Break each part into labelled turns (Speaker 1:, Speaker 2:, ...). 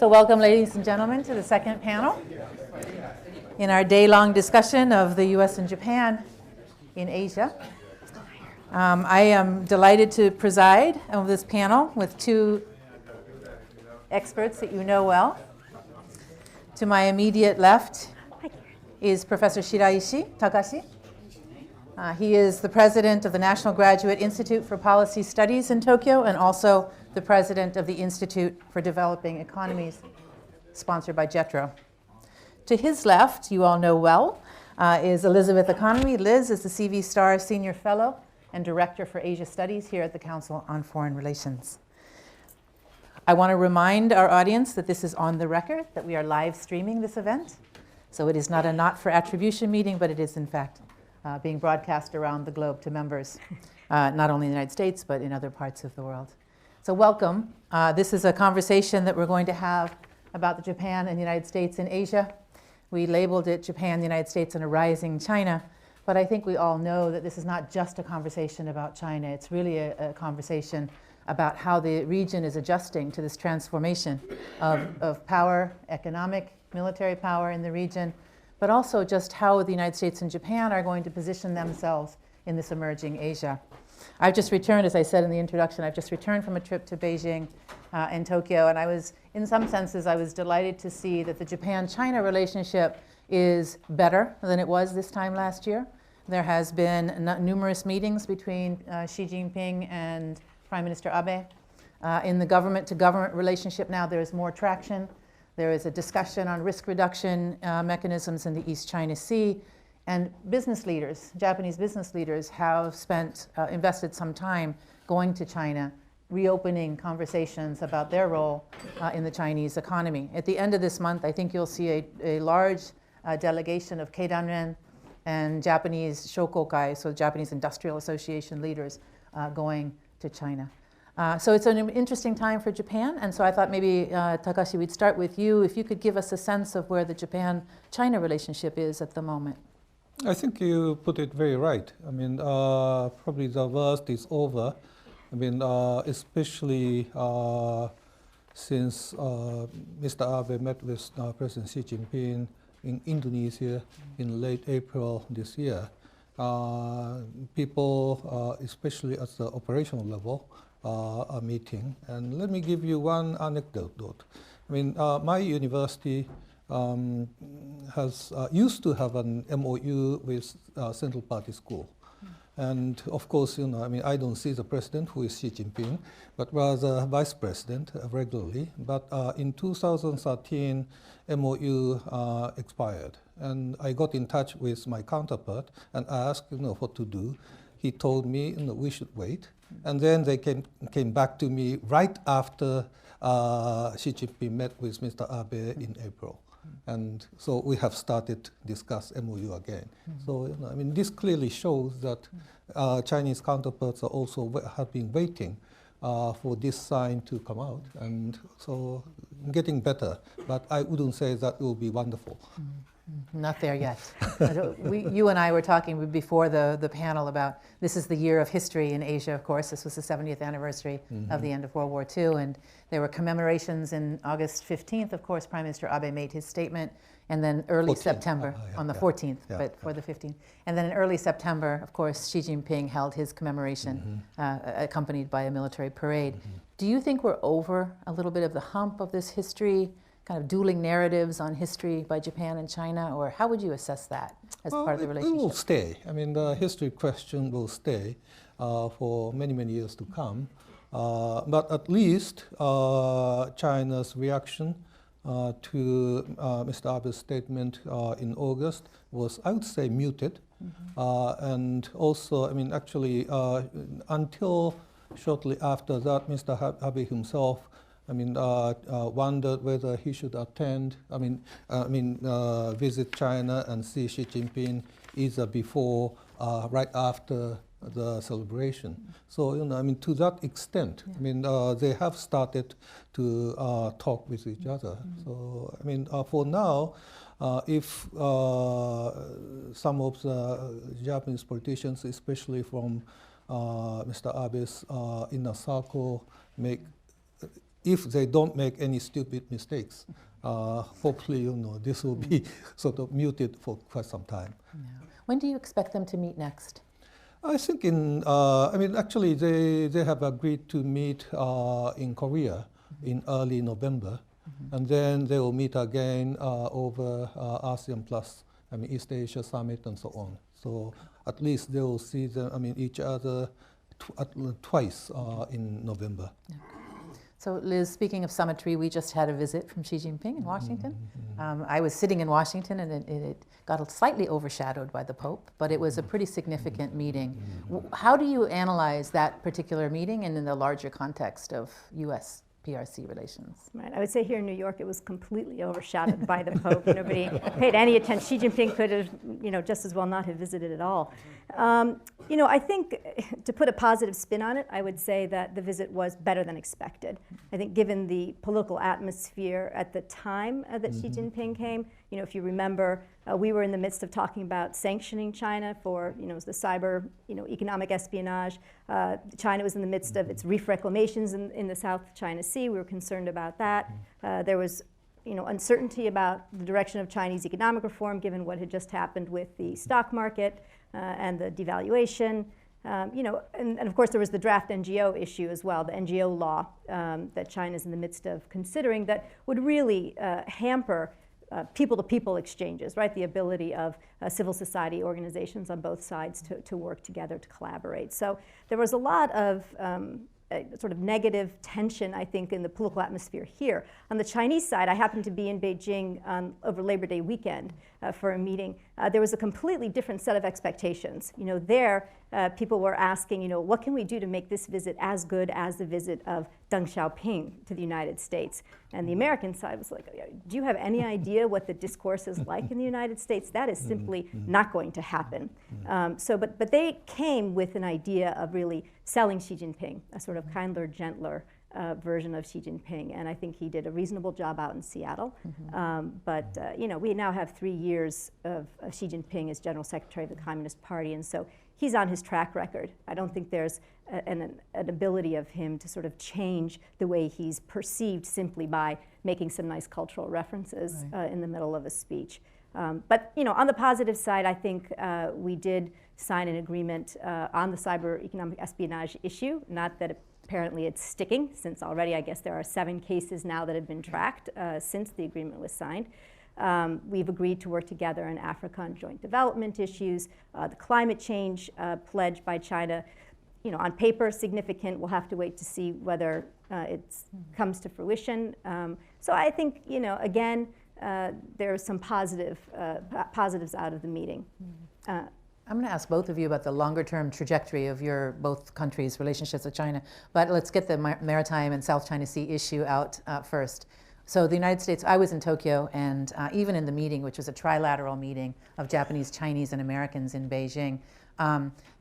Speaker 1: So welcome, ladies and gentlemen, to the second panel in our day-long discussion of the U.S. and Japan in Asia. I am delighted to preside over this panel with two experts that you know well. To my immediate left is Professor Shiraishi Takashi. He is the president of the National Graduate Institute for Policy Studies in Tokyo and also the president of the Institute for Developing Economies, sponsored by JETRO. To his left, you all know well, is Elizabeth Economy. Liz is the CV Starr Senior Fellow and Director for Asia Studies here at the Council on Foreign Relations. I want to remind our audience that this is on the record, that we are live streaming this event. So it is not a not for attribution meeting, but it is in fact being broadcast around the globe to members, not only in the United States, but in other parts of the world. So welcome. This is a conversation that we're going to have about the Japan and the United States in Asia. We labeled it Japan, the United States, and a Rising China. But I think we all know that this is not just a conversation about China. It's really a conversation about how the region is adjusting to this transformation of power, economic, military power in the region, but also just how the United States and Japan are going to position themselves in this emerging Asia. I've just returned, as I said in the introduction, I've just returned from a trip to Beijing and Tokyo, and I was, in some senses, I was delighted to see that the Japan-China relationship is better than it was this time last year. There has been numerous meetings between Xi Jinping and Prime Minister Abe. In the government-to-government relationship now, there is more traction. There is a discussion on risk reduction mechanisms in the East China Sea. And business leaders, Japanese business leaders, have invested some time going to China, reopening conversations about their role in the Chinese economy. At the end of this month, I think you'll see a large delegation of Keidanren and Japanese Shokokai, so Japanese Industrial Association leaders, going to China. So it's an interesting time for Japan, and so I thought maybe, Takashi, we'd start with you. If you could give us a sense of where the Japan-China relationship is at the moment.
Speaker 2: I think you put it very right. I mean, probably the worst is over. I mean, especially since Mr. Abe met with President Xi Jinping in Indonesia in late April this year. People, especially at the operational level, are meeting. And let me give you one anecdote. I mean, my university has used to have an MOU with Central Party School. And of course, you know, I mean, I don't see the president, who is Xi Jinping, but rather vice president regularly. But in 2013, MOU expired. And I got in touch with my counterpart and asked, you know, what to do. He told me, you know, we should wait. And then they came back to me right after Xi Jinping met with Mr. Abe in April. And so we have started discuss MOU again. So, you know, I mean, this clearly shows that Chinese counterparts are also have been waiting for this sign to come out, and so getting better. But I wouldn't say that will be wonderful.
Speaker 1: Not there yet. You and I were talking before the panel about this is the year of history in Asia, of course. This was the 70th anniversary of the end of World War II, and there were commemorations in August 15th. Of course, Prime Minister Abe made his statement, and then early
Speaker 2: 14th.
Speaker 1: September, on the 14th, but for the 15th. And then in early September, of course, Xi Jinping held his commemoration, accompanied by a military parade. Do you think we're over a little bit of the hump of this history, kind of dueling narratives on history by Japan and China, or how would you assess that as part of the relationship?
Speaker 2: It will stay. I mean, the history question will stay for many, many years to come. But at least China's reaction to Mr. Abe's statement in August was, I would say, muted. And also, I mean, actually, until shortly after that, Mr. Abe himself, I mean, wondered whether he should attend, visit China and see Xi Jinping either before, right after the celebration. So, you know, I mean, to that extent, I mean, they have started to talk with each other. So, I mean, for now, if some of the Japanese politicians, especially from Mr. Abe's inner circle, make if they don't make any stupid mistakes, hopefully, this will be sort of muted for quite some time.
Speaker 1: Yeah. When do you expect them to meet next?
Speaker 2: I think actually they have agreed to meet in Korea in early November, and then they will meet again over ASEAN Plus, East Asia Summit and so on. So at least they will see each other twice in November.
Speaker 1: Okay. So Liz, speaking of summitry, we just had a visit from Xi Jinping in Washington. I was sitting in Washington and it got slightly overshadowed by the Pope, but it was a pretty significant meeting. How do you analyze that particular meeting and in the larger context of U.S. PRC relations?
Speaker 3: Right. I would say here in New York, it was completely overshadowed by the Pope. Nobody paid any attention. Xi Jinping could have, just as well not have visited at all. I think to put a positive spin on it, I would say that the visit was better than expected. I think given the political atmosphere at the time that Xi Jinping came, if you remember, we were in the midst of talking about sanctioning China for, the cyber, economic espionage. China was in the midst of its reef reclamations in the South China Sea. We were concerned about that. There was, uncertainty about the direction of Chinese economic reform, given what had just happened with the stock market and the devaluation. And of course there was the draft NGO issue as well, the NGO law that China's in the midst of considering that would really hamper people-to-people exchanges, right? The ability of civil society organizations on both sides to work together, to collaborate. So there was a lot of sort of negative tension, I think, in the political atmosphere here. On the Chinese side, I happened to be in Beijing over Labor Day weekend for a meeting. There was a completely different set of expectations. There, people were asking, what can we do to make this visit as good as the visit of Deng Xiaoping to the United States? And the American side was like, do you have any idea what the discourse is like in the United States? That is simply not going to happen. But they came with an idea of really selling Xi Jinping, a sort of kinder, gentler version of Xi Jinping, and I think he did a reasonable job out in Seattle. We now have 3 years of Xi Jinping as General Secretary of the Communist Party, and so he's on his track record. I don't think there's an ability of him to sort of change the way he's perceived simply by making some nice cultural references in the middle of a speech. On the positive side, I think we did sign an agreement on the cyber economic espionage issue. Not that apparently it's sticking, since already I guess there are 7 cases now that have been tracked since the agreement was signed. We've agreed to work together in Africa on joint development issues. The climate change pledge by China, on paper significant. We'll have to wait to see whether it comes to fruition. So I think, again, there are some positives out of the meeting.
Speaker 1: I'm going to ask both of you about the longer-term trajectory of your both countries' relationships with China, but let's get the maritime and South China Sea issue out first. So the United States, I was in Tokyo, and even in the meeting, which was a trilateral meeting of Japanese, Chinese, and Americans in Beijing,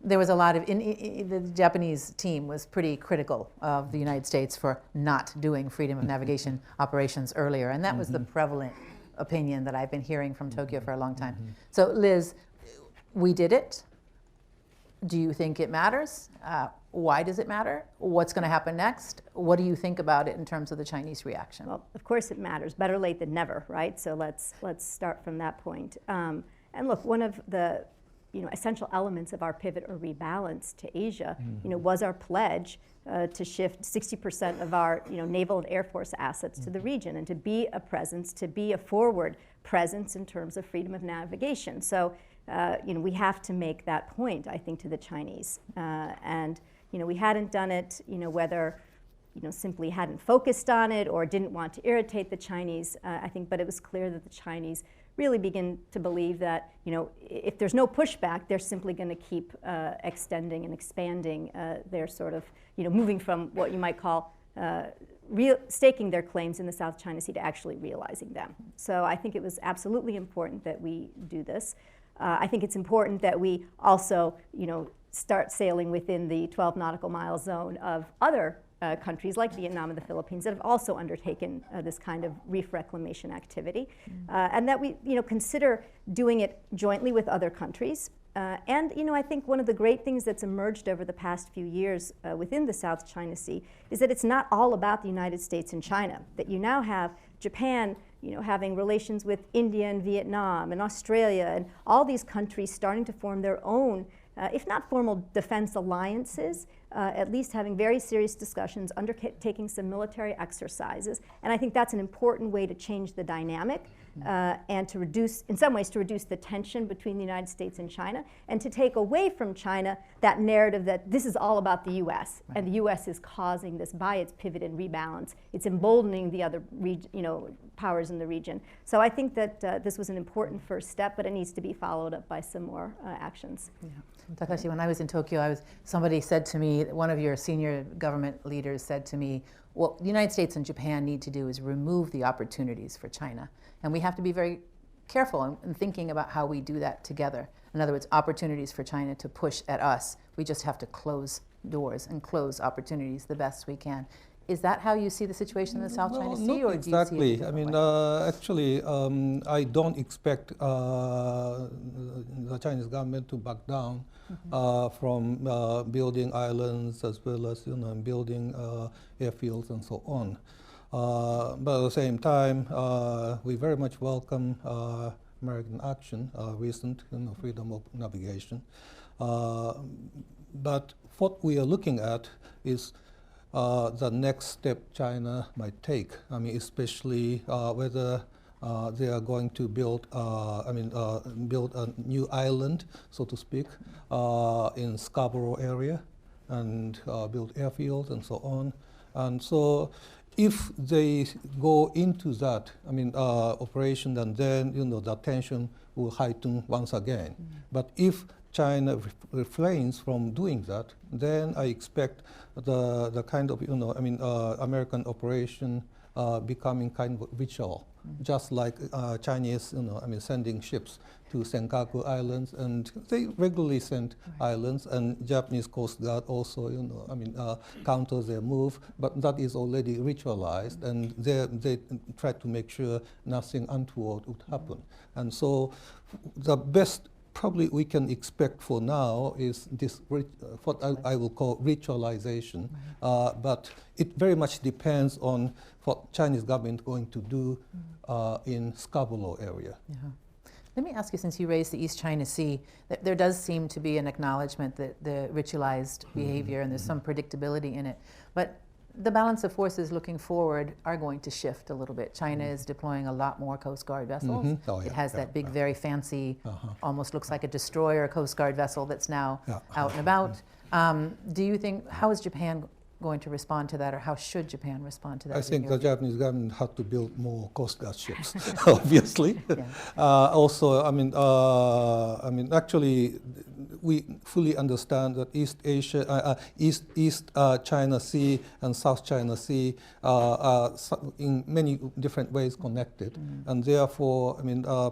Speaker 1: there was a lot of, the Japanese team was pretty critical of the United States for not doing freedom of navigation operations earlier, and that was the prevalent opinion that I've been hearing from Tokyo for a long time. So Liz, we did it. Do you think it matters? Why does it matter? What's going to happen next? What do you think about it in terms of the Chinese reaction?
Speaker 3: Well, of course it matters. Better late than never, right? So let's start from that point. And look, one of the essential elements of our pivot or rebalance to Asia, was our pledge to shift 60% of our naval and air force assets to the region and to be a presence, to be a forward presence in terms of freedom of navigation. So we have to make that point, I think, to the Chinese. And we hadn't done it, whether simply hadn't focused on it or didn't want to irritate the Chinese, I think, but it was clear that the Chinese really begin to believe that, if there's no pushback, they're simply going to keep extending and expanding their sort of, moving from what you might call staking their claims in the South China Sea to actually realizing them. So I think it was absolutely important that we do this. I think it's important that we also, start sailing within the 12 nautical mile zone of other countries like Vietnam and the Philippines that have also undertaken this kind of reef reclamation activity, and that we, consider doing it jointly with other countries. And I think one of the great things that's emerged over the past few years within the South China Sea is that it's not all about the United States and China, that you now have Japan having relations with India and Vietnam and Australia and all these countries starting to form their own, if not formal defense alliances, at least having very serious discussions, undertaking some military exercises. And I think that's an important way to change the dynamic and to reduce, in some ways, to reduce the tension between the United States and China, and to take away from China that narrative that this is all about the U.S. and the U.S. is causing this by its pivot and rebalance. It's emboldening the other powers in the region. So I think that this was an important first step, but it needs to be followed up by some more actions.
Speaker 1: Yeah. Takashi, when I was in Tokyo, somebody said to me, one of your senior government leaders said to me, what the United States and Japan need to do is remove the opportunities for China. And we have to be very careful in thinking about how we do that together. In other words, opportunities for China to push at us. We just have to close doors and close opportunities the best we can. Is that how you see the situation in the South China Sea,
Speaker 2: not
Speaker 1: or
Speaker 2: exactly.
Speaker 1: do you see it a different way?
Speaker 2: Actually, I don't expect the Chinese government to back down from building islands as well as building airfields and so on. But at the same time, we very much welcome American action, recent freedom of navigation. But what we are looking at is the next step China might take. I mean, especially whether they are going to build, build a new island, so to speak, in Scarborough area, and build airfields and so on. And so, if they go into that, operation, and then the tension will heighten once again. But if China refrains from doing that, then I expect the kind of American operation becoming kind of ritual, just like Chinese sending ships to Senkaku Islands, and they regularly send islands, and Japanese Coast Guard also counters their move, but that is already ritualized, and they try to make sure nothing untoward would happen. And so the best probably we can expect for now is this, what I will call ritualization, but it very much depends on what Chinese government going to do in Scarborough area.
Speaker 1: Let me ask you, since you raised the East China Sea, that there does seem to be an acknowledgement that the ritualized behavior, and there's some predictability in it, but the balance of forces looking forward are going to shift a little bit. China is deploying a lot more Coast Guard vessels. It has that big, very fancy, almost looks like a destroyer Coast Guard vessel that's now out and about. Do you think, how is Japan going to respond to that, or how should Japan respond to that?
Speaker 2: I think the Japanese government had to build more Coast Guard ships, obviously. Also, actually, we fully understand that East China Sea and South China Sea are in many different ways connected, and therefore,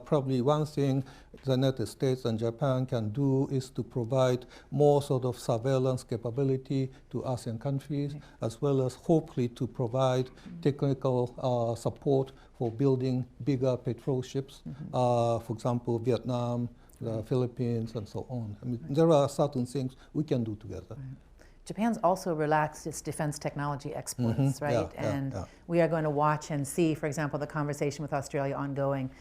Speaker 2: probably one thing the United States and Japan can do is to provide more sort of surveillance capability to ASEAN countries, as well as hopefully to provide technical support for building bigger patrol ships, for example, Vietnam, the Philippines, and so on. There are certain things we can do together.
Speaker 1: Japan's also relaxed its defense technology exports, right? We are going to watch and see, for example, the conversation with Australia ongoing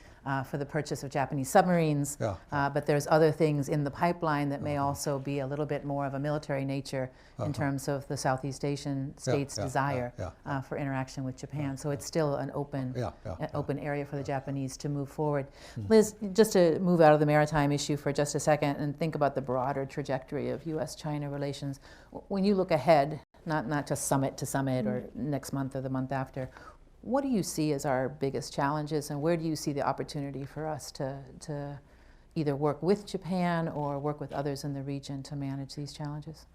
Speaker 1: for the purchase of Japanese submarines, but there's other things in the pipeline that may also be a little bit more of a military nature in terms of the Southeast Asian states' desire for interaction with Japan. So it's still an open, open area for the Japanese to move forward. Liz, just to move out of the maritime issue for just a second and think about the broader trajectory of U.S.-China relations, when you look ahead, not just summit to summit or next month or the month after, what do you see as our biggest challenges, and where do you see the opportunity for us to either work with Japan or work with others in the region to manage these challenges?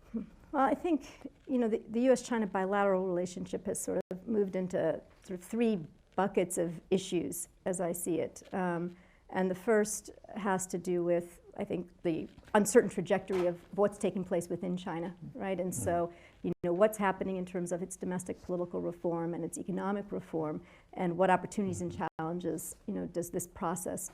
Speaker 3: Well, I think the U.S.-China bilateral relationship has sort of moved into sort of three buckets of issues, as I see it. And the first has to do with, I think, the uncertain trajectory of what's taking place within China, right? And so, what's happening in terms of its domestic political reform and its economic reform, and what opportunities and challenges, does this process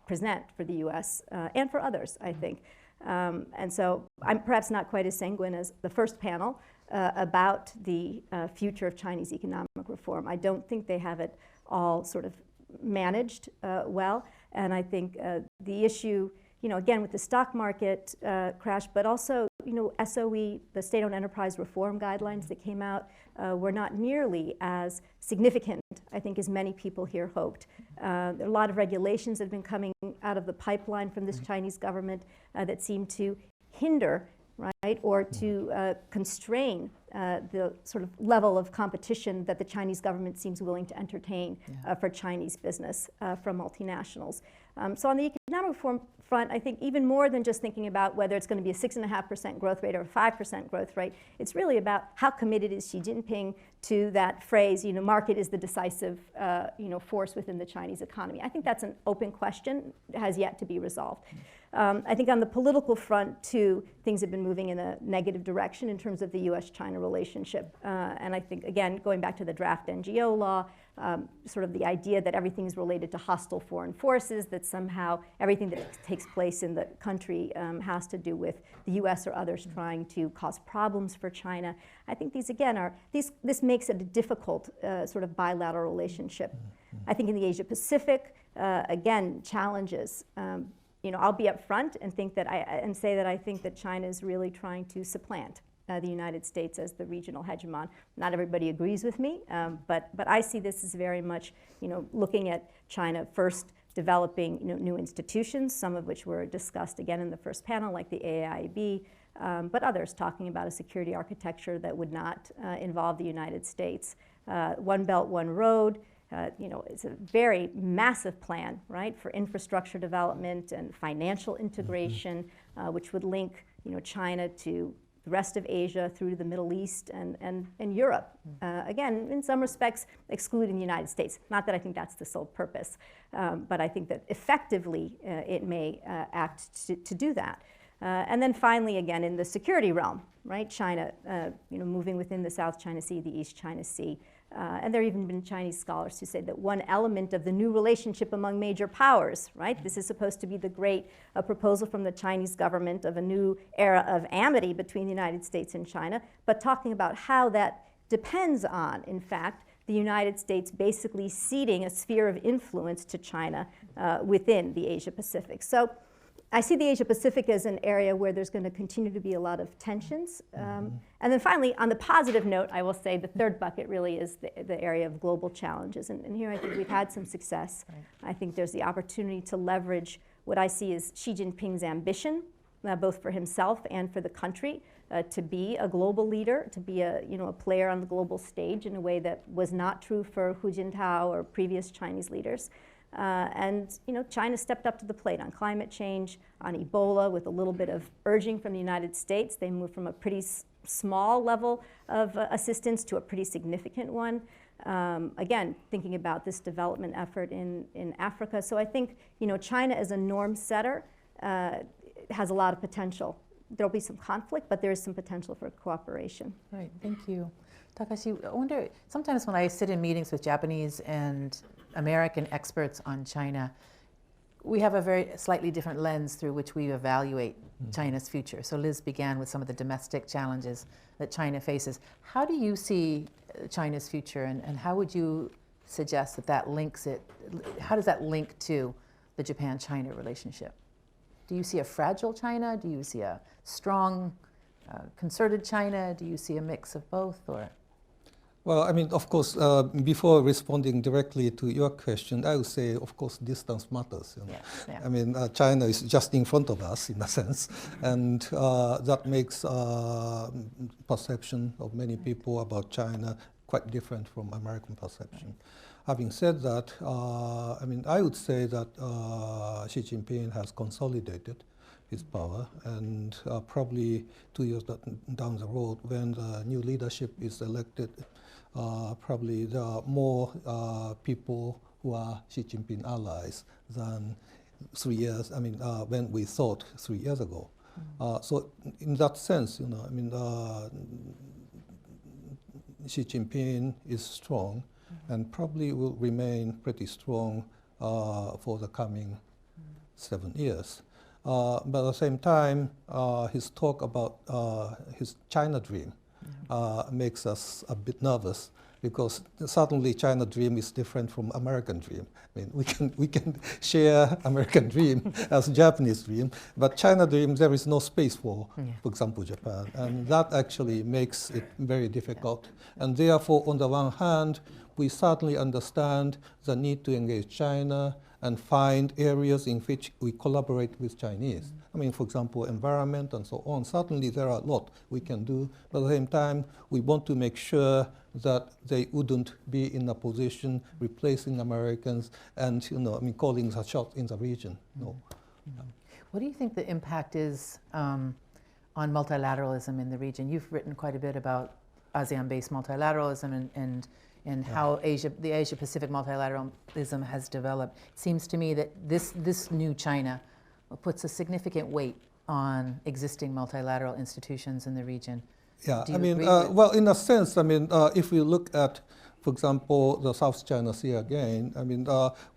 Speaker 3: present for the U.S. And for others, I think. And so I'm perhaps not quite as sanguine as the first panel about the future of Chinese economic reform. I don't think they have it all sort of managed well. And I think the issue, again, with the stock market crash, but also, SOE, the state-owned enterprise reform guidelines that came out were not nearly as significant, I think, as many people here hoped. There are a lot of regulations that have been coming out of the pipeline from this Chinese government that seem to hinder, right, or to constrain the sort of level of competition that the Chinese government seems willing to entertain for Chinese business from multinationals. So on the economic reform front, I think even more than just thinking about whether it's going to be a 6.5% growth rate or a 5% growth rate, it's really about how committed is Xi Jinping to that phrase, market is the decisive, force within the Chinese economy. I think that's an open question, has yet to be resolved. I think on the political front, too, things have been moving in a negative direction in terms of the U.S.-China relationship. And I think, again, going back to the draft NGO law, sort of the idea that everything is related to hostile foreign forces, that somehow everything that takes place in the country has to do with the U.S. or others trying to cause problems for China. I think these, again, this makes it a difficult sort of bilateral relationship. I think in the Asia-Pacific, again, challenges. I'll be up front and say that I think that China is really trying to supplant the United States as the regional hegemon. Not everybody agrees with me, but I see this as very much, looking at China first developing, new institutions, some of which were discussed again in the first panel, like the AIIB, but others talking about a security architecture that would not involve the United States. One Belt, One Road. It's a very massive plan, right, for infrastructure development and financial integration, which would link, China to the rest of Asia through to the Middle East and Europe. Again, in some respects, excluding the United States. Not that I think that's the sole purpose, but I think that effectively it may act to do that. And then finally, again, in the security realm, right, China, moving within the South China Sea, the East China Sea. And there have even been Chinese scholars who say that one element of the new relationship among major powers, right? This is supposed to be the great proposal from the Chinese government of a new era of amity between the United States and China, but talking about how that depends on, in fact, the United States basically ceding a sphere of influence to China within the Asia-Pacific. So I see the Asia-Pacific as an area where there's going to continue to be a lot of tensions. And then finally, on the positive note, I will say the third bucket really is the area of global challenges. And here I think we've had some success. Right. I think there's the opportunity to leverage what I see as Xi Jinping's ambition, both for himself and for the country, to be a global leader, to be a player on the global stage in a way that was not true for Hu Jintao or previous Chinese leaders. And China stepped up to the plate on climate change, on Ebola, with a little bit of urging from the United States. They moved from a pretty small level of assistance to a pretty significant one. Again, thinking about this development effort in Africa. So I think China as a norm setter has a lot of potential. There'll be some conflict, but there is some potential for cooperation.
Speaker 1: Right, thank you. Takashi, I wonder, sometimes when I sit in meetings with Japanese and American experts on China, we have a very slightly different lens through which we evaluate China's future. So Liz began with some of the domestic challenges that China faces. How do you see China's future, and how would you suggest that links it, how does that link to the Japan-China relationship? Do you see a fragile China? Do you see a strong, concerted China? Do you see a mix of both, or?
Speaker 2: Well, I mean, of course, before responding directly to your question, I would say, of course, distance matters.
Speaker 1: Yeah.
Speaker 2: I mean, China is just in front of us, in a sense, and that makes perception of many people about China quite different from American perception. Having said that, I mean, I would say that Xi Jinping has consolidated his power, and probably 2 years down the road, when the new leadership is elected, probably there are more people who are Xi Jinping allies than 3 years, I mean, when we thought 3 years ago. So in that sense, I mean, Xi Jinping is strong and probably will remain pretty strong for the coming 7 years. But at the same time, his talk about his China dream makes us a bit nervous, because certainly China dream is different from American dream. I mean, we can share American dream as Japanese dream, but China dream there is no space for example, Japan, and that actually makes it very difficult. And therefore, on the one hand, we certainly understand the need to engage China and find areas in which we collaborate with Chinese. I mean, for example, environment and so on. Certainly there are a lot we can do, but at the same time, we want to make sure that they wouldn't be in a position replacing Americans and, calling the shots in the region. No.
Speaker 1: What do you think the impact is on multilateralism in the region? You've written quite a bit about ASEAN-based multilateralism and how the Asia-Pacific multilateralism has developed. It seems to me that this new China puts a significant weight on existing multilateral institutions in the region.
Speaker 2: Yeah,
Speaker 1: Do you
Speaker 2: I mean,
Speaker 1: agree
Speaker 2: well, in a sense, I mean, if we look at, for example, the South China Sea again, I mean,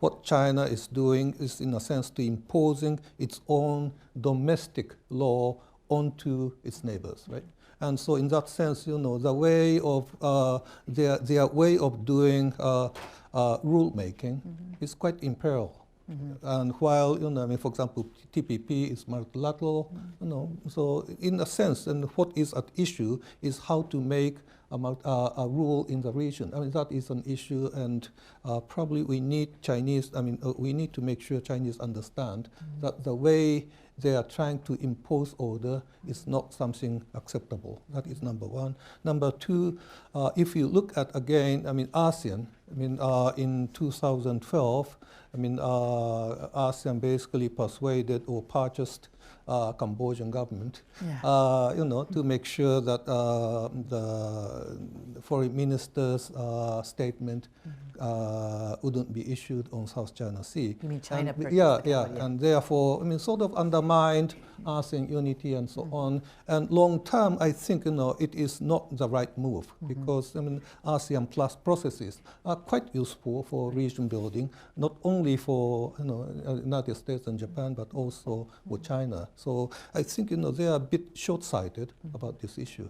Speaker 2: what China is doing is, in a sense, to imposing its own domestic law onto its neighbors, right? And so, in that sense, the way of their way of doing rule making is quite imperial. And while, I mean, for example, TPP is multilateral, so in a sense, and what is at issue is how to make a rule in the region. I mean, that is an issue, and probably we need we need to make sure Chinese understand that the way they are trying to impose order is not something acceptable. That is number one. Number two, if you look at, again, I mean, ASEAN, I mean, in 2012, I mean, ASEAN basically persuaded or purchased Cambodian government, to make sure that the foreign minister's statement wouldn't be issued on South China Sea.
Speaker 1: You mean China?
Speaker 2: And therefore, I mean, sort of undermined ASEAN unity and so on. And long term, I think, it is not the right move, because, I mean, ASEAN Plus processes are quite useful for region building, not only for, United States and Japan, but also for China. So I think, they are a bit short-sighted about this issue.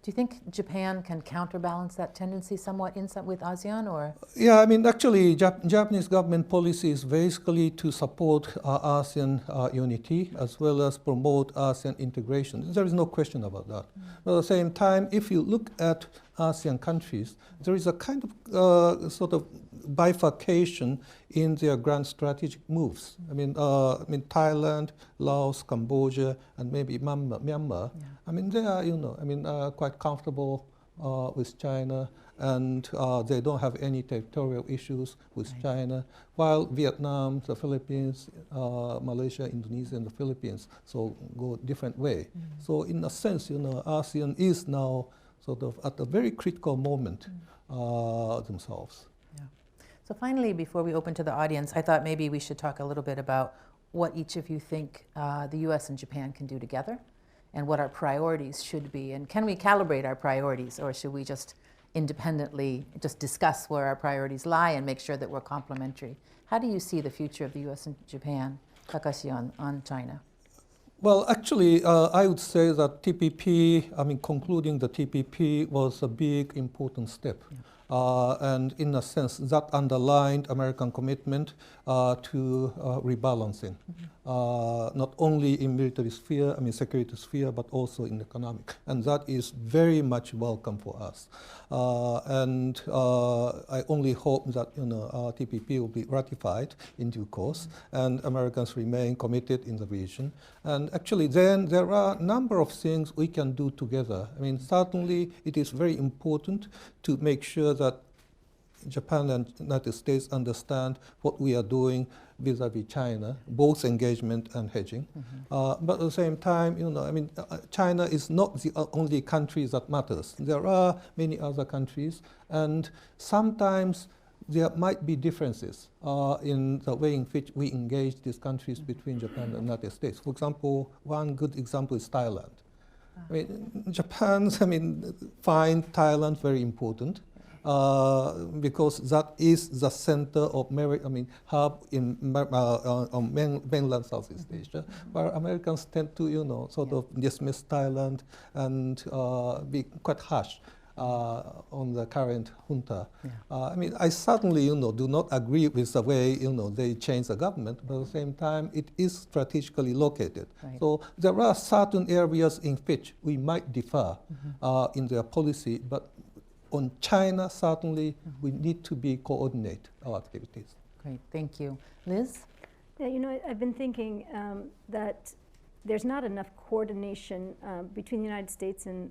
Speaker 1: Do you think Japan can counterbalance that tendency somewhat with ASEAN, or?
Speaker 2: Yeah, I mean, actually, Japanese government policy is basically to support ASEAN unity as well as promote ASEAN integration. There is no question about that. But at the same time, if you look at ASEAN countries, there is a kind of sort of bifurcation in their grand strategic moves. I mean, Thailand, Laos, Cambodia, and maybe Myanmar. I mean, they are, quite comfortable with China, and they don't have any territorial issues with China, while Vietnam, the Philippines, Malaysia, Indonesia, and the Philippines so go different way. So in a sense, ASEAN is now sort of at a very critical moment themselves.
Speaker 1: So finally, before we open to the audience, I thought maybe we should talk a little bit about what each of you think the US and Japan can do together, and what our priorities should be. And can we calibrate our priorities, or should we just independently just discuss where our priorities lie and make sure that we're complementary? How do you see the future of the US and Japan, Takashi, on China?
Speaker 2: Well, actually, I would say that TPP, concluding the TPP was a big, important step. And in a sense, that underlined American commitment to rebalancing, not only in military sphere, security sphere, but also in economic. And that is very much welcome for us. And I only hope that TPP will be ratified in due course, and Americans remain committed in the region. And actually, then there are a number of things we can do together. Certainly, it is very important to make sure that Japan and United States understand what we are doing vis-a-vis China, both engagement and hedging. But at the same time, China is not the only country that matters. There are many other countries, and sometimes there might be differences in the way in which we engage these countries between Japan and the United States. For example, one good example is Thailand. Japan, find Thailand very important, because that is the center of hub in mainland Southeast Asia, where Americans tend to, sort of dismiss Thailand and be quite harsh on the current junta. I certainly, do not agree with the way, they change the government, but at the same time, it is strategically located.
Speaker 1: Right.
Speaker 2: So there are certain areas in which we might differ in their policy, but on China, certainly, we need to coordinate our activities.
Speaker 1: Great, thank you. Liz?
Speaker 3: Yeah, I've been thinking that there's not enough coordination between the United States and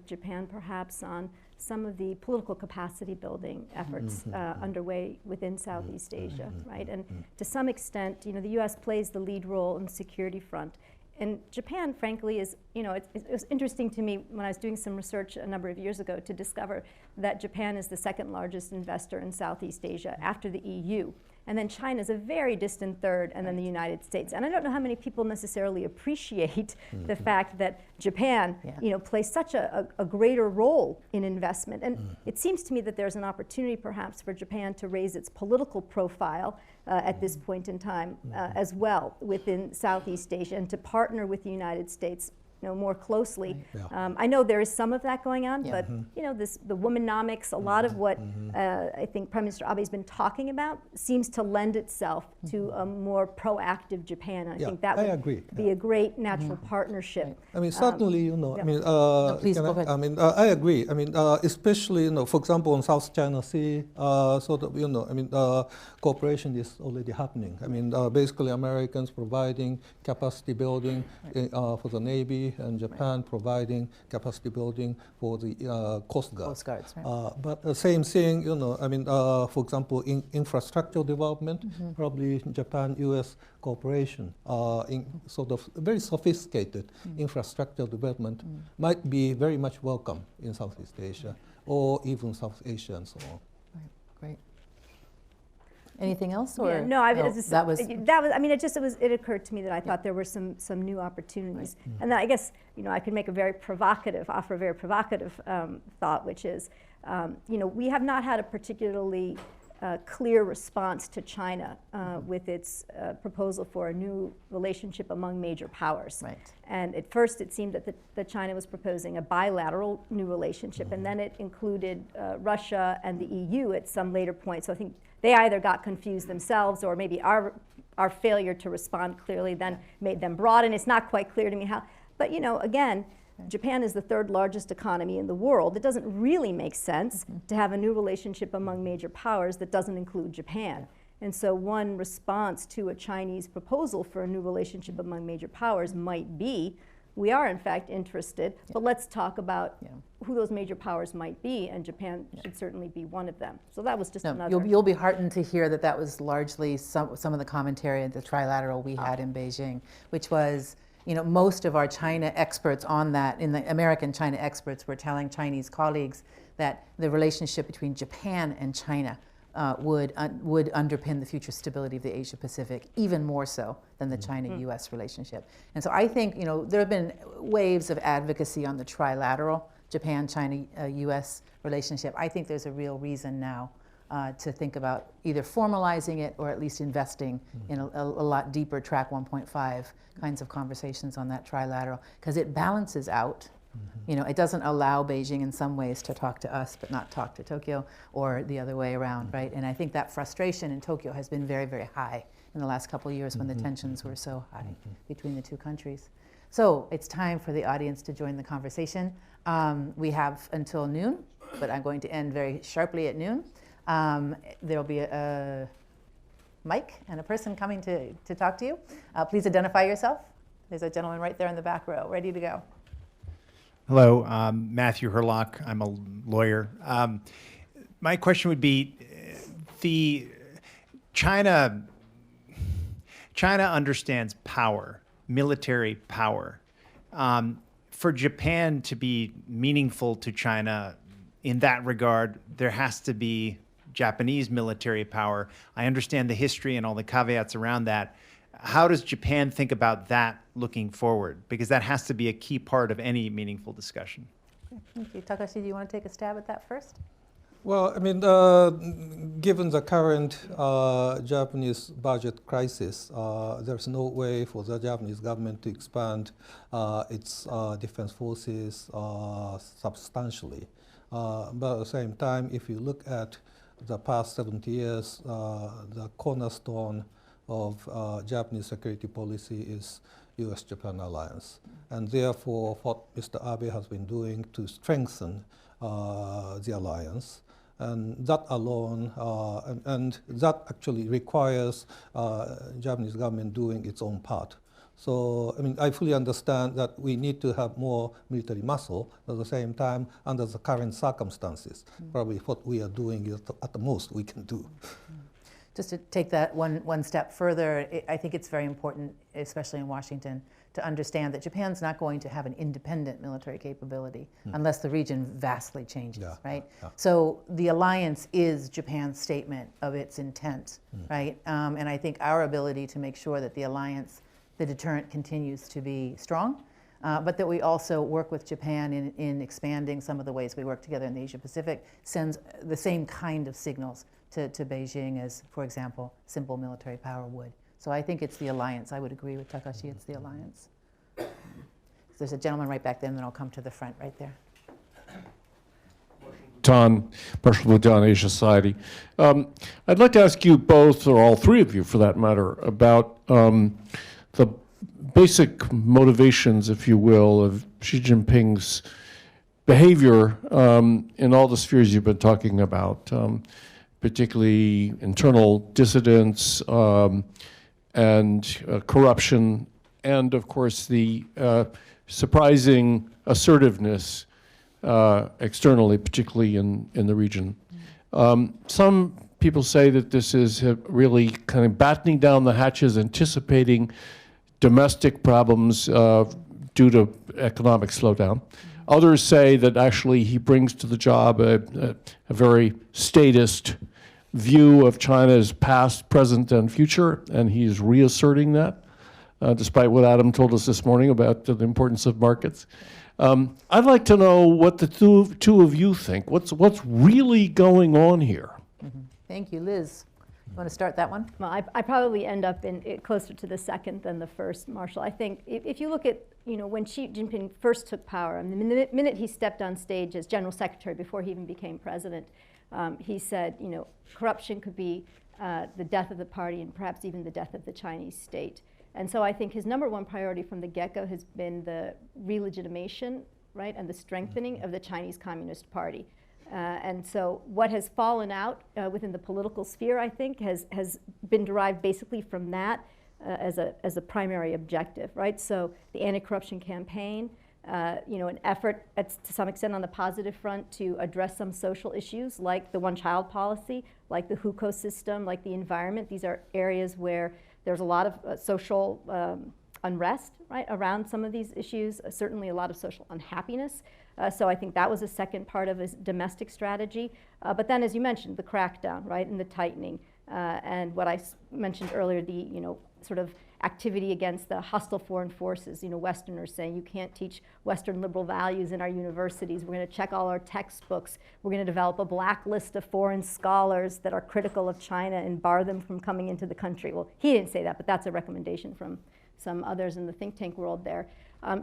Speaker 3: Japan, perhaps, on some of the political capacity building efforts underway within Southeast Asia, right? And to some extent, the U.S. plays the lead role in the security front. And Japan, frankly, is, it was interesting to me when I was doing some research a number of years ago to discover that Japan is the second largest investor in Southeast Asia after the EU. And then China is a very distant third, and then the United States. And I don't know how many people necessarily appreciate the fact that Japan, plays such a greater role in investment. And it seems to me that there's an opportunity perhaps for Japan to raise its political profile at this point in time as well within Southeast Asia, and to partner with the United States more closely. I know there is some of that going on, but the womanomics, a lot of what I think Prime Minister Abe has been talking about seems to lend itself to a more proactive Japan. And I think that would be a great natural partnership.
Speaker 2: Certainly,
Speaker 1: please go ahead.
Speaker 2: I agree. Especially, for example, on South China Sea, cooperation is already happening. Basically, Americans providing capacity building for the Navy, and Japan providing capacity building for the Coast Guard.
Speaker 1: Coast Guards, right.
Speaker 2: But the same thing, for example, in infrastructure development, probably Japan-U.S. cooperation in sort of very sophisticated infrastructure development might be very much welcome in Southeast Asia, or even South Asia and so on.
Speaker 1: Right, great. Anything else? Or
Speaker 3: Yeah, no, that was. It occurred to me that I thought there were some new opportunities, and then I guess I could make offer a very provocative thought, which is, we have not had a particularly clear response to China with its proposal for a new relationship among major powers.
Speaker 1: Right.
Speaker 3: And at first it seemed that China was proposing a bilateral new relationship, and then it included Russia and the EU at some later point. So I think they either got confused themselves, or maybe our failure to respond clearly then made them broaden. It's not quite clear to me how. But again, Japan is the third largest economy in the world. It doesn't really make sense to have a new relationship among major powers that doesn't include Japan. And so one response to a Chinese proposal for a new relationship among major powers might be, we are in fact interested, but let's talk about who those major powers might be, and Japan should certainly be one of them. So that was just another.
Speaker 1: You'll be heartened to hear that was largely some of the commentary at the trilateral we had in Beijing, which was, most of our China experts on that, in the American China experts, were telling Chinese colleagues that the relationship between Japan and China would underpin the future stability of the Asia Pacific, even more so than the China-U.S. relationship. And so I think, there have been waves of advocacy on the trilateral Japan-China-U.S. relationship. I think there's a real reason now to think about either formalizing it or at least investing in a lot deeper track 1.5 kinds of conversations on that trilateral, because it balances out. It doesn't allow Beijing in some ways to talk to us but not talk to Tokyo, or the other way around, right? And I think that frustration in Tokyo has been very, very high in the last couple of years when the tensions were so high between the two countries. So it's time for the audience to join the conversation. We have until noon, but I'm going to end very sharply at noon. There'll be a mic and a person coming to talk to you. Please identify yourself. There's a gentleman right there in the back row, ready to go.
Speaker 4: Hello, Matthew Herlock. I'm a lawyer. My question would be, China understands power, military power. For Japan to be meaningful to China in that regard, there has to be Japanese military power. I understand the history and all the caveats around that. How does Japan think about that looking forward? Because that has to be a key part of any meaningful discussion.
Speaker 1: Okay, thank you. Takashi, do you want to take a stab at that first?
Speaker 2: Well, I mean, given the current Japanese budget crisis, there's no way for the Japanese government to expand its defense forces substantially. But at the same time, if you look at the past 70 years, the cornerstone of Japanese security policy is US-Japan alliance. And therefore, what Mr. Abe has been doing to strengthen the alliance, and that alone, and that actually requires Japanese government doing its own part. So, I mean, I fully understand that we need to have more military muscle. At the same time, under the current circumstances, probably what we are doing is at the most we can do.
Speaker 1: Just to take that one step further, I think it's very important, especially in Washington, to understand that Japan's not going to have an independent military capability unless the region vastly changes, right?
Speaker 2: Yeah.
Speaker 1: So the alliance is Japan's statement of its intent, right? And I think our ability to make sure that the alliance, the deterrent, continues to be strong, but that we also work with Japan in expanding some of the ways we work together in the Asia-Pacific sends the same kind of signals to Beijing as, for example, simple military power would. So I think it's the alliance. I would agree with Takashi, it's the alliance. There's a gentleman right back there, and then I'll come to the front right there.
Speaker 5: Marshall Bhutan, Asia Society. I'd like to ask you both, or all three of you for that matter, about the basic motivations, if you will, of Xi Jinping's behavior in all the spheres you've been talking about, particularly internal dissidents and corruption, and of course the surprising assertiveness externally, particularly in the region. Some people say that this is really kind of battening down the hatches, anticipating domestic problems due to economic slowdown. Others say that actually he brings to the job a very statist view of China's past, present, and future, and he's reasserting that, despite what Adam told us this morning about the importance of markets. I'd like to know what the two of you think. What's really going on here?
Speaker 1: Thank you. Liz, you want to start that one?
Speaker 3: Well, I probably end up closer to the second than the first, Marshall. I think if you look at, when Xi Jinping first took power, I mean, the minute he stepped on stage as general secretary before he even became president, he said, corruption could be the death of the party and perhaps even the death of the Chinese state. And so I think his number one priority from the get-go has been the re-legitimation, right, and the strengthening of the Chinese Communist Party. And so what has fallen out within the political sphere, I think, has been derived basically from that as a primary objective, right? So the anti-corruption campaign, an effort to some extent on the positive front to address some social issues like the one-child policy, like the hukou system, like the environment. These are areas where there's a lot of social unrest, right, around some of these issues, certainly a lot of social unhappiness. So I think that was a second part of his domestic strategy. But then, as you mentioned, the crackdown, right, and the tightening. And what I mentioned earlier, the, sort of activity against the hostile foreign forces, Westerners saying you can't teach Western liberal values in our universities. We're going to check all our textbooks. We're going to develop a blacklist of foreign scholars that are critical of China and bar them from coming into the country. Well, he didn't say that, but that's a recommendation from some others in the think tank world there.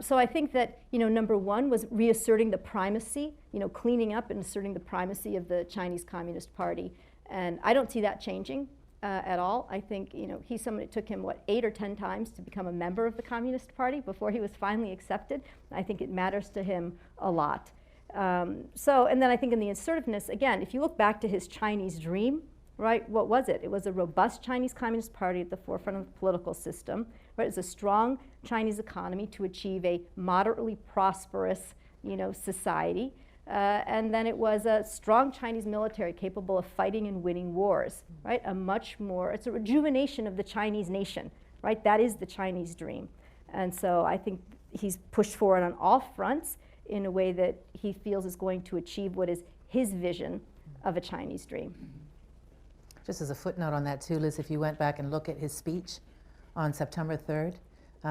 Speaker 3: So I think that, number one was reasserting the primacy, cleaning up and asserting the primacy of the Chinese Communist Party. And I don't see that changing at all. I think, he's someone, it took him, 8 or 10 times to become a member of the Communist Party before he was finally accepted. I think it matters to him a lot. And then I think in the assertiveness, again, if you look back to his Chinese dream, right, what was it? It was a robust Chinese Communist Party at the forefront of the political system, right? It was a strong Chinese economy to achieve a moderately prosperous, society. And then it was a strong Chinese military capable of fighting and winning wars, right? It's a rejuvenation of the Chinese nation, right? That is the Chinese dream. And so I think he's pushed forward on all fronts in a way that he feels is going to achieve what is his vision of a Chinese dream.
Speaker 1: Just as a footnote on that too, Liz, if you went back and look at his speech on September 3rd,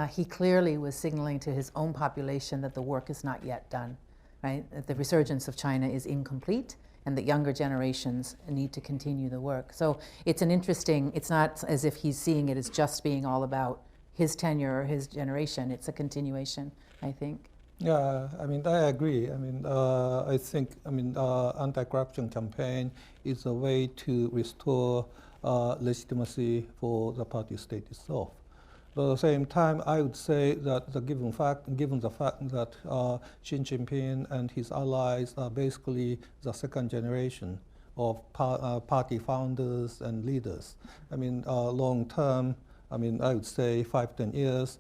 Speaker 1: he clearly was signaling to his own population that the work is not yet done. Right? That the resurgence of China is incomplete, and that younger generations need to continue the work. So it's an interesting, it's not as if he's seeing it as just being all about his tenure or his generation. It's a continuation, I think.
Speaker 2: Yeah, I mean, I agree. I mean, I think, anti-corruption campaign is a way to restore legitimacy for the party state itself. But at the same time, I would say that given the fact that Xi Jinping and his allies are basically the second generation of party founders and leaders. I mean, long term, I would say 5-10 years,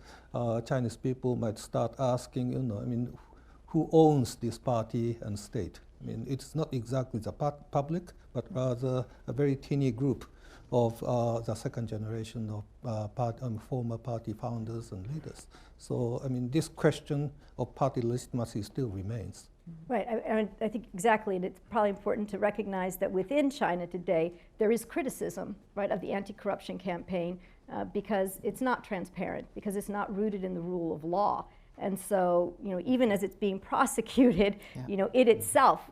Speaker 2: Chinese people might start asking, who owns this party and state? I mean, it's not exactly the public, but rather a very teeny group of the second generation of former party founders and leaders. So, this question of party legitimacy still remains.
Speaker 3: Right, I think exactly, and it's probably important to recognize that within China today, there is criticism, right, of the anti-corruption campaign because it's not transparent, because it's not rooted in the rule of law. And so, even as it's being prosecuted, it itself,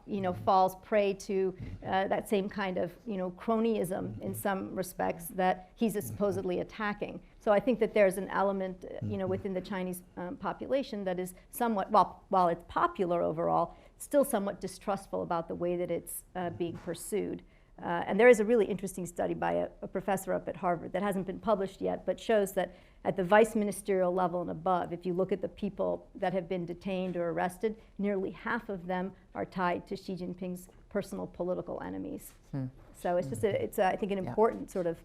Speaker 3: falls prey to that same kind of, cronyism in some respects that he's supposedly attacking. So I think that there's an element, within the Chinese population that is somewhat, while it's popular overall, still somewhat distrustful about the way that it's being pursued. And there is a really interesting study by a professor up at Harvard that hasn't been published yet, but shows that at the vice ministerial level and above, if you look at the people that have been detained or arrested, nearly half of them are tied to Xi Jinping's personal political enemies. So it's just, I think, an important sort of,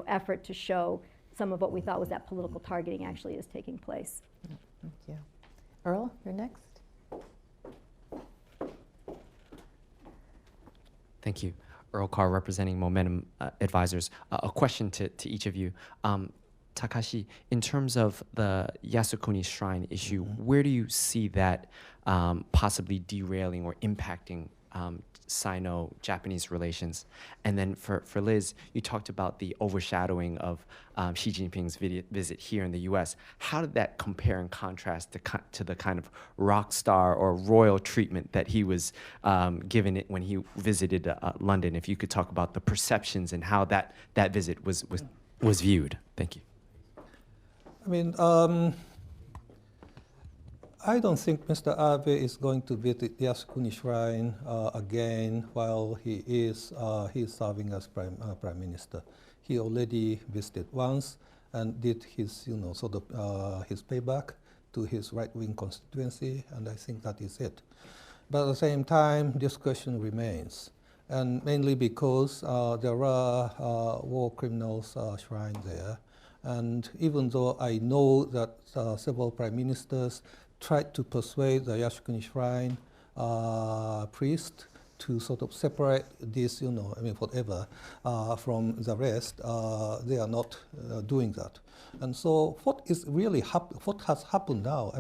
Speaker 3: effort to show some of what we thought was that political targeting actually is taking place.
Speaker 1: Thank you. Earl, you're next.
Speaker 6: Thank you. Earl Carr, representing Momentum Advisors. A question to each of you. Takashi, in terms of the Yasukuni Shrine issue, where do you see that possibly derailing or impacting Sino-Japanese relations? And then for Liz, you talked about the overshadowing of Xi Jinping's visit here in the US. How did that compare and contrast to the kind of rock star or royal treatment that he was given it when he visited London? If you could talk about the perceptions and how that visit was viewed. Thank you.
Speaker 2: I don't think Mr. Abe is going to visit Yasukuni Shrine again while he is serving as prime minister. He already visited once and did his, his payback to his right-wing constituency, and I think that is it. But at the same time, this question remains, and mainly because there are war criminals shrine there. And even though I know that several prime ministers tried to persuade the Yasukuni Shrine priest to sort of separate this, whatever, from the rest, they are not doing that. And so what is really what has happened now?